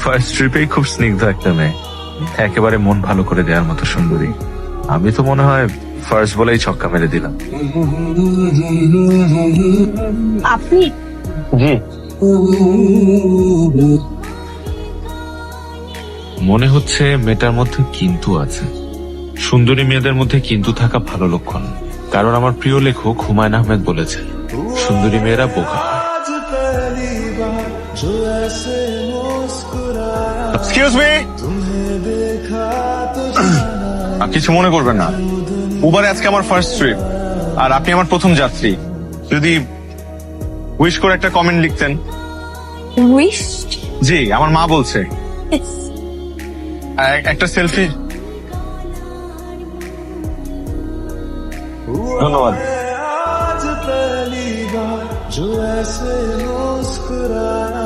First ট্রিপেই খুব স্নিগ্ধ একটা মেয়ে, একেবারে মন ভালো করে দেওয়ার মতো সুন্দরী। আমি তো মনে হয় ফার্স্ট বলেই ছক্কা মেরে দিলাম। আপনি? জি। মনে হচ্ছে মেয়েটার মধ্যে কিন্তু আছে। সুন্দরী মেয়েদের মধ্যে কিন্তু থাকা ভালো লক্ষণ, কারণ আমার প্রিয় লেখক হুমায়ুন আহমেদ বলেছে সুন্দরী মেয়েরা বোকা হয়। এক্সকিউজ মি, কিছু মনে করবেন না। উবারে আজকে আমার ফার্স্ট ট্রিপ, আর আপনি আমার প্রথম যাত্রী। যদি উইশ করে একটা কমেন্ট লিখতেন। উইশ? জি, আমার মা বলছে। একটা সেলফি। ধন্যবাদ। आज पहली बार जो ऐसे मुस्कुराया